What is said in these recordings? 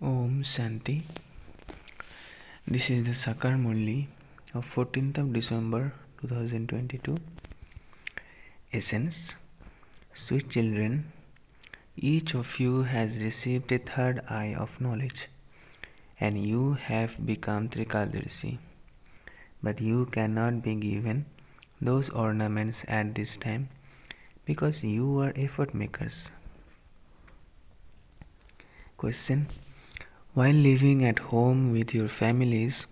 Om Shanti. This is the Sakar Murli of 14th of December 2022. Essence. Sweet children, each of you has received a third eye of knowledge, and you have become Trikaldarshi. But you cannot be given those ornaments at this time because you are effort makers. Question. While living at home with your families,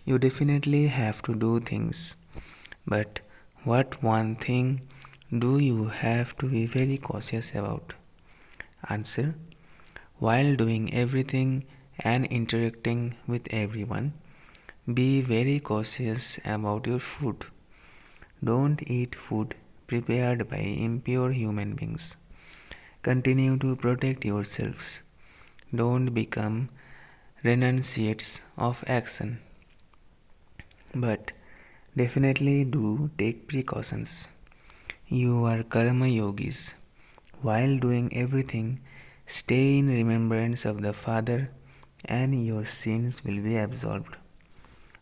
you definitely have to do things. But what one thing do you have to be very cautious about? Answer. While doing everything and interacting with everyone, be very cautious about your food. Don't eat food prepared by impure human beings. Continue to protect yourselves. Don't become renunciates of action. But definitely do take precautions. You are karma yogis. While doing everything, stay in remembrance of the Father and your sins will be absolved.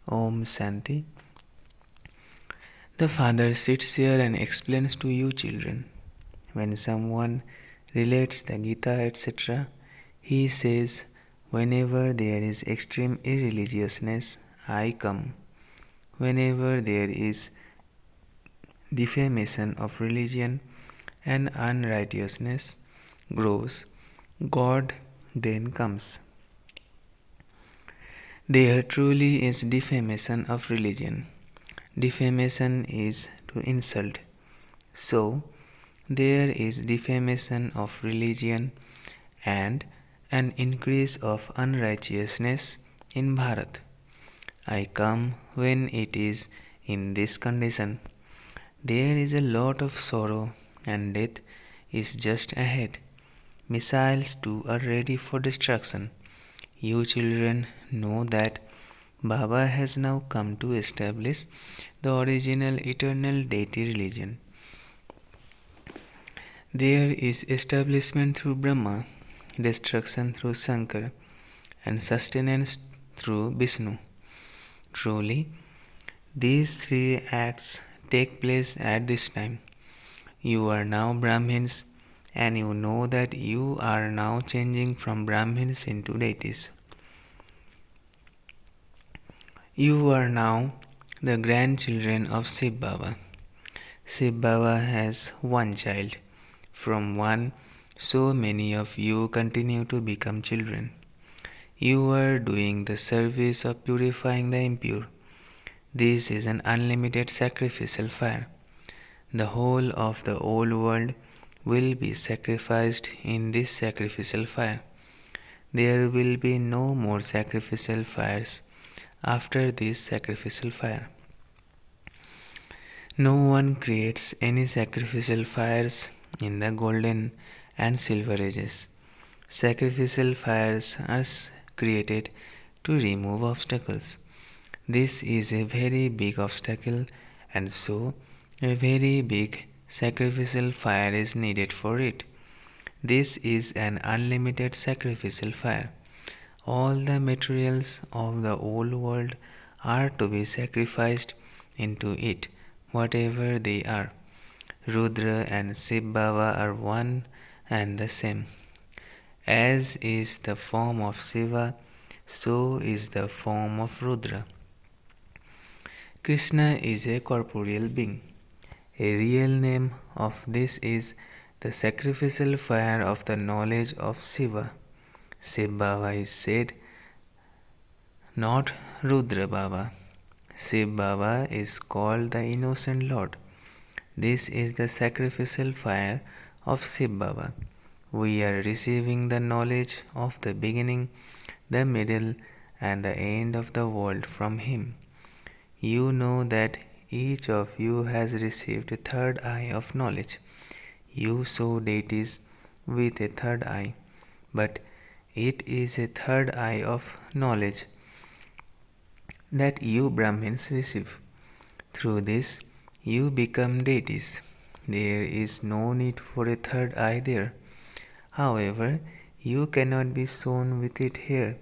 Om Shanti. The Father sits here and explains to you children. When someone relates the Gita, etc., he says, whenever there is extreme irreligiousness, I come. Whenever there is defamation of religion and unrighteousness grows, God then comes. There truly is defamation of religion. Defamation is to insult. So, there is defamation of religion and an increase of unrighteousness in Bharat. I come when it is in this condition. There is a lot of sorrow and death is just ahead. Missiles too are ready for destruction. You children know that Baba has now come to establish the original eternal deity religion. There is establishment through Brahma, destruction through Shankar, and sustenance through Vishnu. Truly, these three acts take place at this time. You are now Brahmins, and you know that you are now changing from Brahmins into deities. You are now the grandchildren of Shiv Baba. Shiv Baba has one child. From one, so many of you continue to become children. You are doing the service of purifying the impure. This is an unlimited sacrificial fire. The whole of the old world will be sacrificed in this sacrificial fire. There will be no more sacrificial fires after this sacrificial fire. No one creates any sacrificial fires in the golden and silver ages. Sacrificial fires are created to remove obstacles. This is a very big obstacle, and so a very big sacrificial fire is needed for it. This is an unlimited sacrificial fire. All the materials of the old world are to be sacrificed into it, whatever they are. Rudra and Shiv Baba are one and the same. As is the form of Shiva, so is the form of Rudra. Krishna is a corporeal being. A real name of this is the sacrificial fire of the knowledge of Shiva. Shiv Baba is said, not Rudra Baba. Shiv Baba is called the innocent Lord. This is the sacrificial fire of Shiv Baba. We are receiving the knowledge of the beginning, the middle, and the end of the world from Him. You know that each of you has received a third eye of knowledge. You saw deities with a third eye, but it is a third eye of knowledge that you Brahmins receive. Through this, you become deities. There is no need for a third eye there. However, You cannot be shown with it here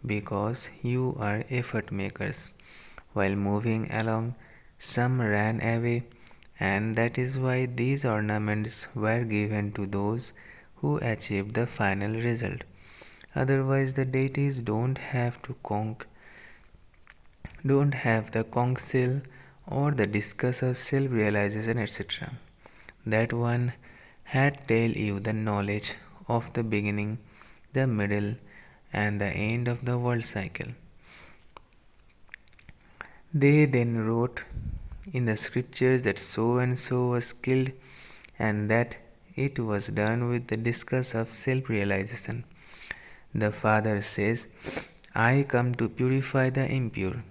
because you are effort makers. While moving along, some ran away, and that is why these ornaments were given to those who achieved the final result. Otherwise, the deities don't have the counsel or the discuss of self-realization, etc. That one had tell you the knowledge of the beginning, the middle, and the end of the world cycle. They then wrote in the scriptures that so and so was killed and that it was done with the disgust of self realization. The Father says, I come to purify the impure.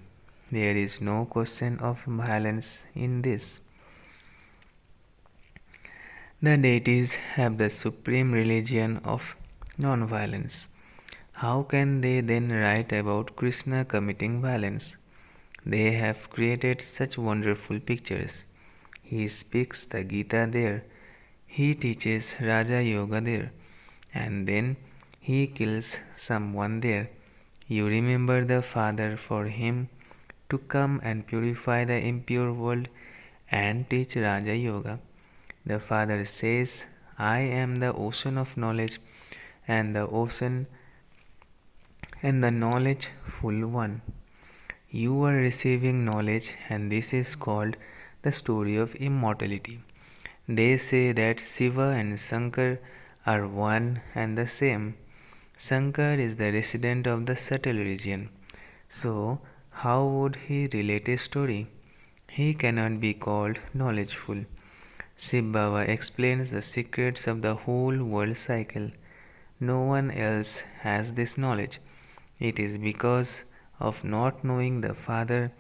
There is no question of violence in this. The deities have the supreme religion of non-violence. How can they then write about Krishna committing violence? They have created such wonderful pictures. He speaks the Gita there, he teaches Raja Yoga there, and then he kills someone there. You remember the Father for him to come and purify the impure world and teach Raja Yoga. The Father says, I am the ocean of knowledge and the ocean and the knowledge full one. You are receiving knowledge, and this is called the story of immortality. They say that Shiva and Shankar are one and the same. Shankar is the resident of the subtle region. So, how would he relate a story? He cannot be called knowledgeful. Shiv Baba explains the secrets of the whole world cycle. No one else has this knowledge. It is because of not knowing the Father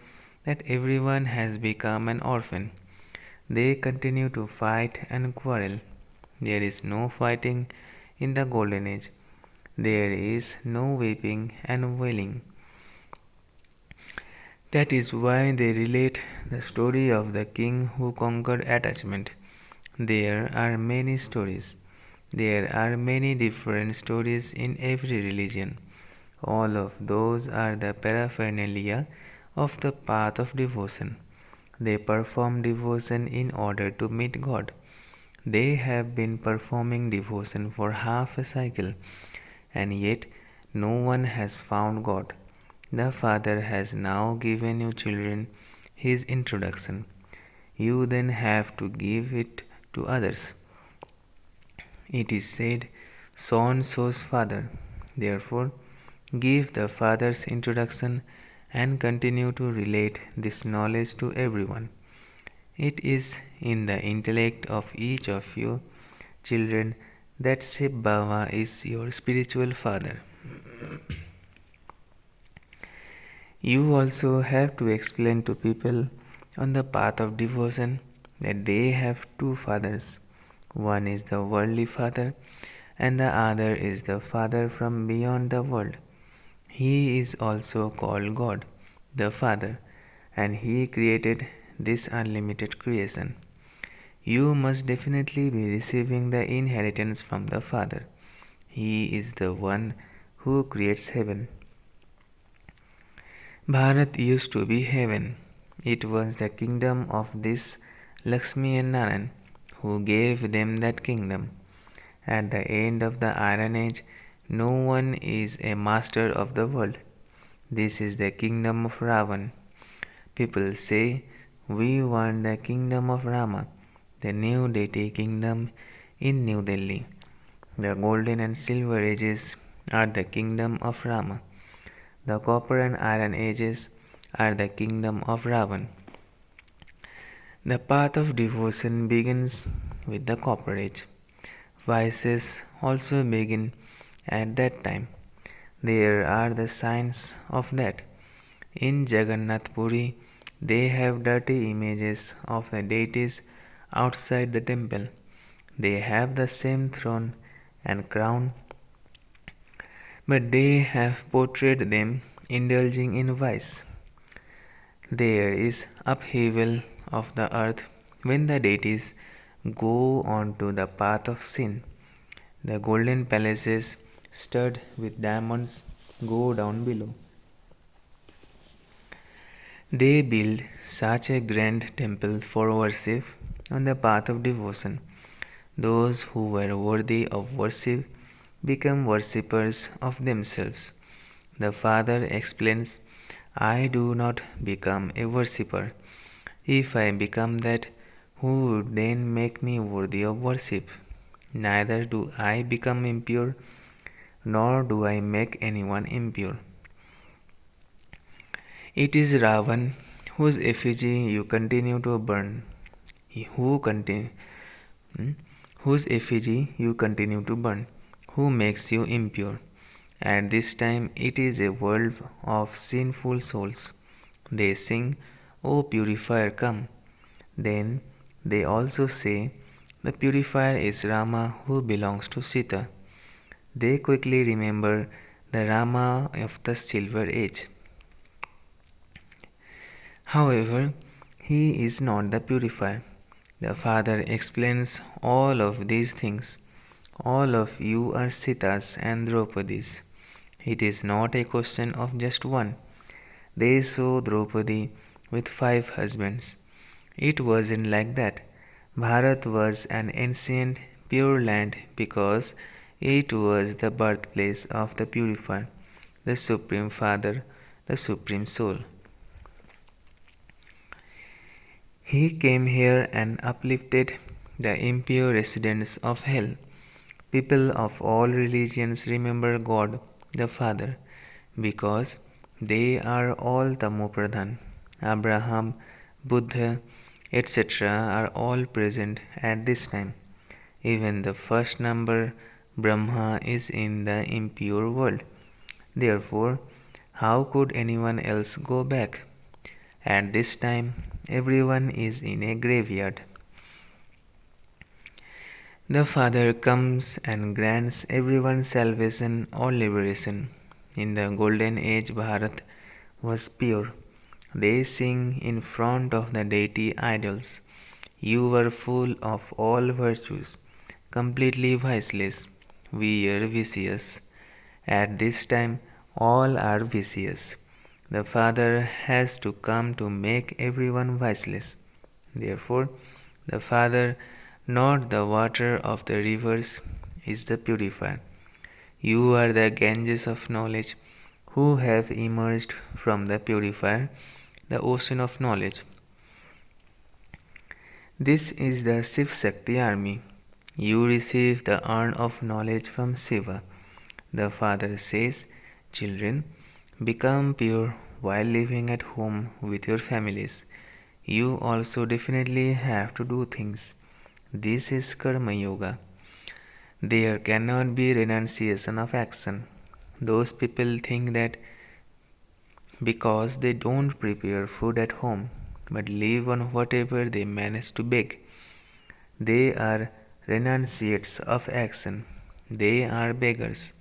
that everyone has become an orphan. They continue to fight and quarrel. There is no fighting in the Golden Age. There is no weeping and wailing. That is why they relate the story of the king who conquered attachment. There are many stories. There are many different stories in every religion. All of those are the paraphernalia of the path of devotion. They perform devotion in order to meet God. They have been performing devotion for half a cycle, and yet no one has found God. The Father has now given you children His introduction. You then have to give it to others. It is said, Son shows Father. Therefore, give the Father's introduction and continue to relate this knowledge to everyone. It is in the intellect of each of you, children, that Shiv Baba is your spiritual father. You also have to explain to people on the path of devotion that they have two fathers. One is the worldly father, and the other is the Father from beyond the world. He is also called God, the Father, and He created this unlimited creation. You must definitely be receiving the inheritance from the Father. He is the one who creates heaven. Bharat used to be heaven. It was the kingdom of this Lakshmi and Narayan who gave them that kingdom. At the end of the Iron Age, no one is a master of the world. This is the kingdom of Ravan. People say, we want the kingdom of Rama, the new deity kingdom in New Delhi. The golden and silver ages are the kingdom of Rama. The copper and iron ages are the kingdom of Ravan. The path of devotion begins with the copper age. Vices also begin at that time. There are the signs of that. In Jagannath Puri, they have dirty images of the deities outside the temple. They have the same throne and crown, but they have portrayed them indulging in vice. There is upheaval of the earth when the deities go on to the path of sin. The golden palaces studded with diamonds go down below. They build such a grand temple for worship on the path of devotion. Those who were worthy of worship become worshippers of themselves. The Father explains, I do not become a worshipper. If I become that, who would then make me worthy of worship? Neither do I become impure, nor do I make anyone impure. It is Ravan whose effigy you continue to burn, who conti- hmm, whose effigy you continue to burn, who makes you impure. At this time it is a world of sinful souls. They sing, O purifier, come. Then they also say, the purifier is Rama who belongs to Sita. They quickly remember the Rama of the Silver Age. However, he is not the purifier. The Father explains all of these things. All of you are Sitas and Draupadis. It is not a question of just one. They saw Draupadi with 5 husbands. It wasn't like that. Bharat was an ancient, pure land because it was the birthplace of the purifier, the Supreme Father, the Supreme Soul. He came here and uplifted the impure residents of hell. People of all religions remember God the Father because they are all Tamopradhan. Abraham, Buddha, etc. are all present at this time. Even the first number, Brahma, is in the impure world. Therefore, how could anyone else go back? At this time, everyone is in a graveyard. The Father comes and grants everyone salvation or liberation. In the golden age, Bharat was pure. They sing in front of the deity idols. You were full of all virtues, completely viceless. We are vicious. At this time, all are vicious. The Father has to come to make everyone viceless. Therefore, the Father, not the water of the rivers, is the purifier. You are the Ganges of knowledge who have emerged from the purifier, the ocean of knowledge. This is the Shiv Shakti army. You receive the urn of knowledge from Shiva. The Father says, children, become pure while living at home with your families. You also definitely have to do things. This is Karma Yoga. There cannot be renunciation of action. Those people think that because they don't prepare food at home but live on whatever they manage to beg, they are renunciates of action. They are beggars.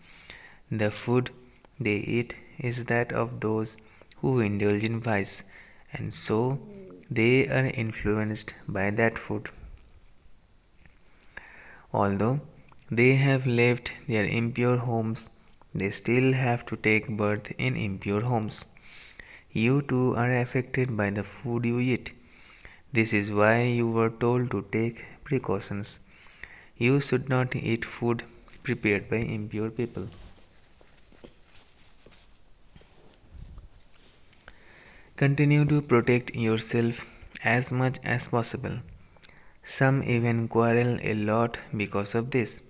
The food they eat is that of those who indulge in vice, and so they are influenced by that food. Although they have left their impure homes, they still have to take birth in impure homes. You too are affected by the food you eat. This is why you were told to take precautions. You should not eat food prepared by impure people. Continue to protect yourself as much as possible. Some even quarrel a lot because of this.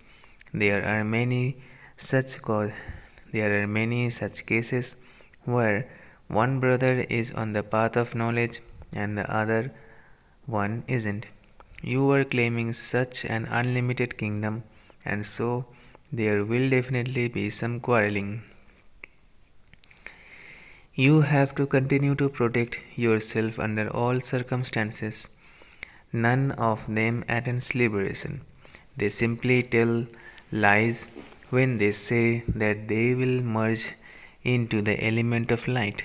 There are many such there are many such cases where one brother is on the path of knowledge and the other one isn't. You are claiming such an unlimited kingdom, and so there will definitely be some quarreling. You have to continue to protect yourself under all circumstances. None of them attains liberation. They simply tell lies when they say that they will merge into the element of light.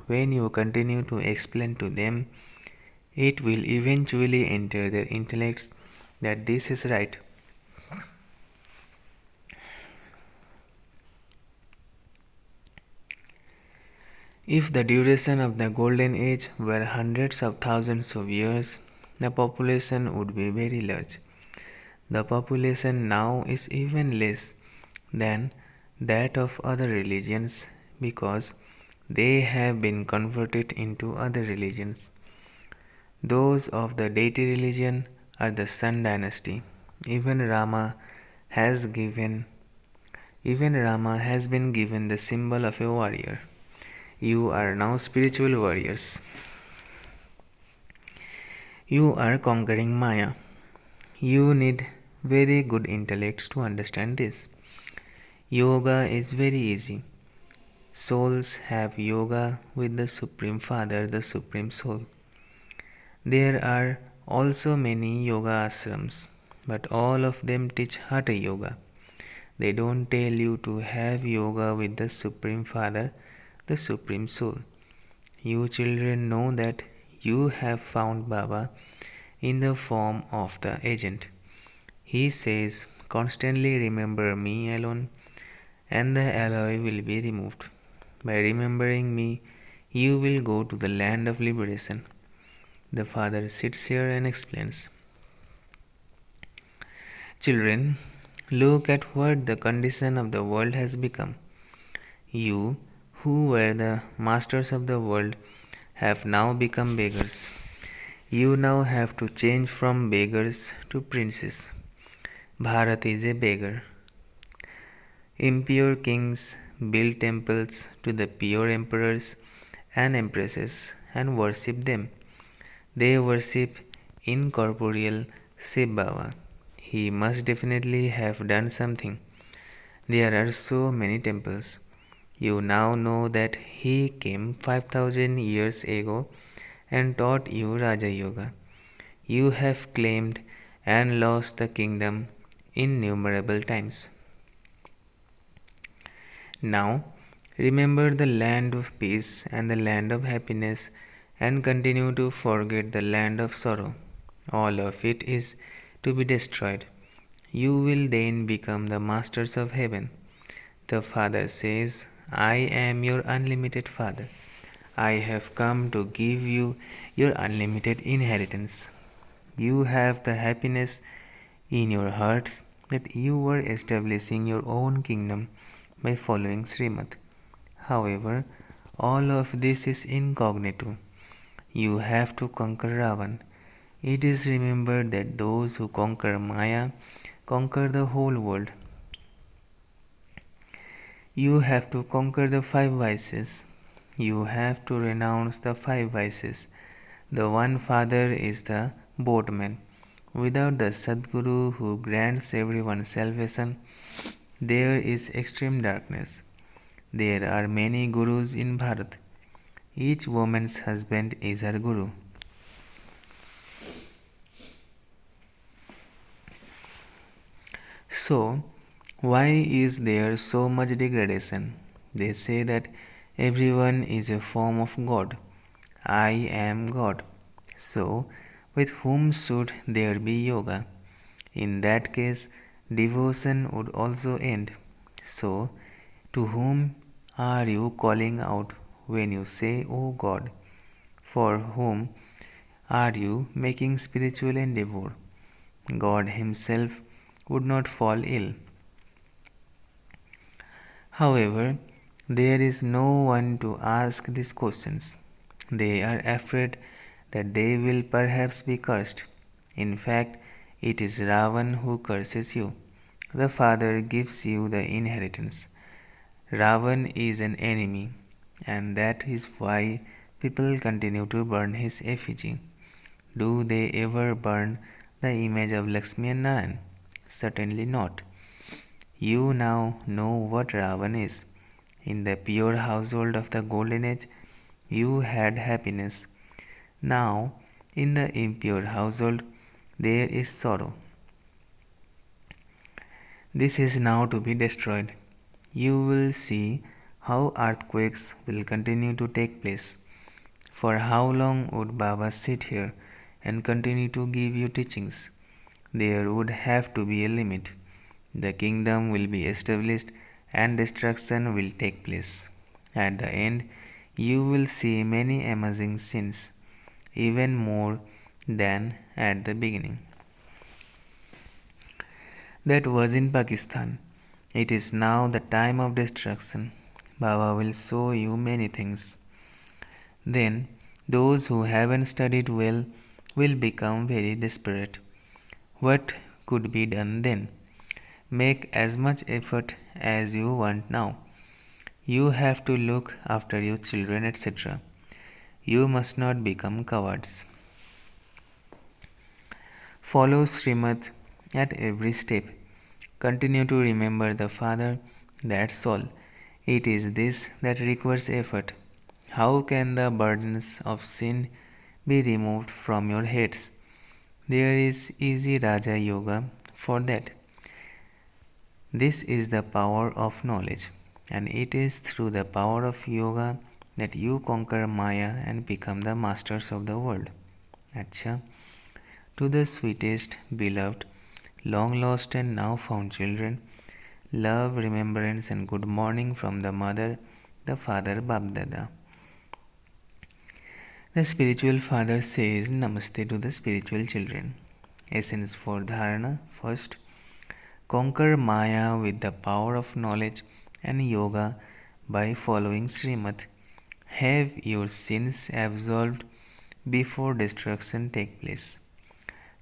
When you continue to explain to them, it will eventually enter their intellects that this is right. If the duration of the Golden Age were hundreds of thousands of years, the population would be very large. The population now is even less than that of other religions because they have been converted into other religions. Those of the deity religion are the Sun dynasty. Even Rama has given even Rama has been given the symbol of a warrior. You are now spiritual warriors. You are conquering Maya. You need very good intellects to understand this. Yoga is very easy. Souls have yoga with the Supreme Father, the Supreme Soul. There are also many yoga ashrams, but all of them teach Hatha Yoga. They don't tell you to have yoga with the Supreme Father, the Supreme Soul. You children know that you have found Baba in the form of the agent. He says, constantly remember me alone, and the alloy will be removed. By remembering me, you will go to the land of liberation. The father sits here and explains. Children, look at what the condition of the world has become. You, who were the masters of the world, have now become beggars. You now have to change from beggars to princes. Bharat is a beggar. Impure kings build temples to the pure emperors and empresses and worship them. They worship incorporeal Shiv Baba. He must definitely have done something. There are so many temples. You now know that he came 5000 years ago and taught you Raja Yoga. You have claimed and lost the kingdom innumerable times. Now, remember the land of peace and the land of happiness and continue to forget the land of sorrow. All of it is to be destroyed. You will then become the masters of heaven. The Father says, I am your unlimited Father. I have come to give you your unlimited inheritance. You have the happiness in your hearts that you were establishing your own kingdom by following Srimad. However, all of this is incognito. You have to conquer Ravan. It is remembered that those who conquer Maya conquer the whole world. You have to conquer the five vices. You have to renounce the five vices. The one Father is the boatman. Without the Sadguru who grants everyone salvation, there is extreme darkness. There are many gurus in Bharat. Each woman's husband is her guru. So, why is there so much degradation? They say that everyone is a form of God. I am God. So, with whom should there be yoga? In that case, devotion would also end. So, to whom are you calling out when you say, O God? For whom are you making spiritual endeavor? God Himself would not fall ill. However, there is no one to ask these questions. They are afraid that they will perhaps be cursed. In fact, it is Ravan who curses you. The Father gives you the inheritance. Ravan is an enemy, and that is why people continue to burn his effigy. Do they ever burn the image of Lakshmi and Narayan? Certainly not. You now know what Ravan is. In the pure household of the Golden Age, you had happiness. Now, in the impure household, there is sorrow. This is now to be destroyed. You will see how earthquakes will continue to take place. For how long would Baba sit here and continue to give you teachings? There would have to be a limit. The kingdom will be established and destruction will take place. At the end, you will see many amazing scenes, even more than at the beginning. That was in Pakistan. It is now the time of destruction. Baba will show you many things. Then, those who haven't studied well will become very desperate. What could be done then? Make as much effort as you want now. You have to look after your children, etc. You must not become cowards. Follow Srimad at every step. Continue to remember the Father, that's all. It is this that requires effort. How can the burdens of sin be removed from your heads? There is easy Raja Yoga for that. This is the power of knowledge, and it is through the power of yoga that you conquer Maya and become the masters of the world. Acha. To the sweetest, beloved, long lost and now found children, love, remembrance, and good morning from the mother, the father Babdada. The spiritual father says Namaste to the spiritual children. Essence for Dharana. First, conquer Maya with the power of knowledge and yoga by following Srimad. Have your sins absolved before destruction take place.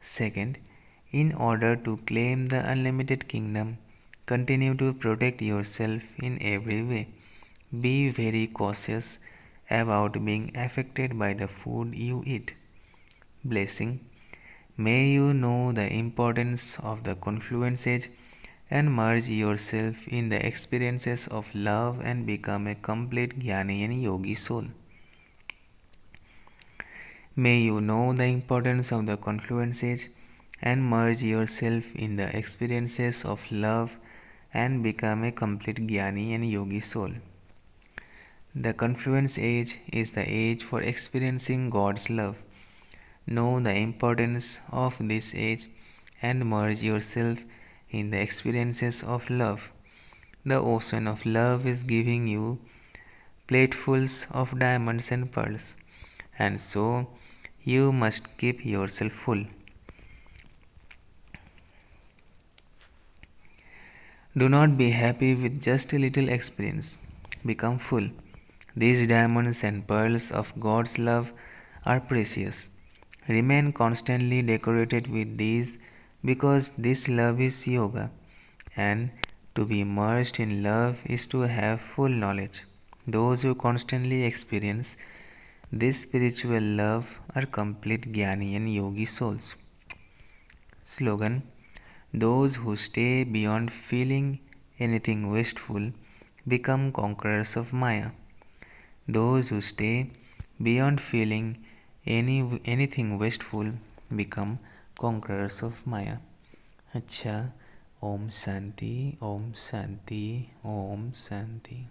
Second, in order to claim the unlimited kingdom, continue to protect yourself in every way. Be very cautious about being affected by the food you eat. Blessing. May you know the importance of the confluence age and merge yourself in the experiences of love and become a complete Jnani and Yogi soul. May you know the importance of the confluence age and merge yourself in the experiences of love and become a complete Jnani and Yogi soul. The confluence age is the age for experiencing God's love. Know the importance of this age and merge yourself in the experiences of love. The ocean of love is giving you platefuls of diamonds and pearls, and so you must keep yourself full. Do not be happy with just a little experience. Become full. These diamonds and pearls of God's love are precious. Remain constantly decorated with these because this love is yoga, and to be immersed in love is to have full knowledge. Those who constantly experience this spiritual love are complete Jnani and Yogi souls. Slogan. Those who stay beyond feeling anything wasteful become conquerors of Maya. Those who stay beyond feeling anything wasteful become conquerors of Maya. अच्छा. Om Shanti, Om Shanti, Om Shanti.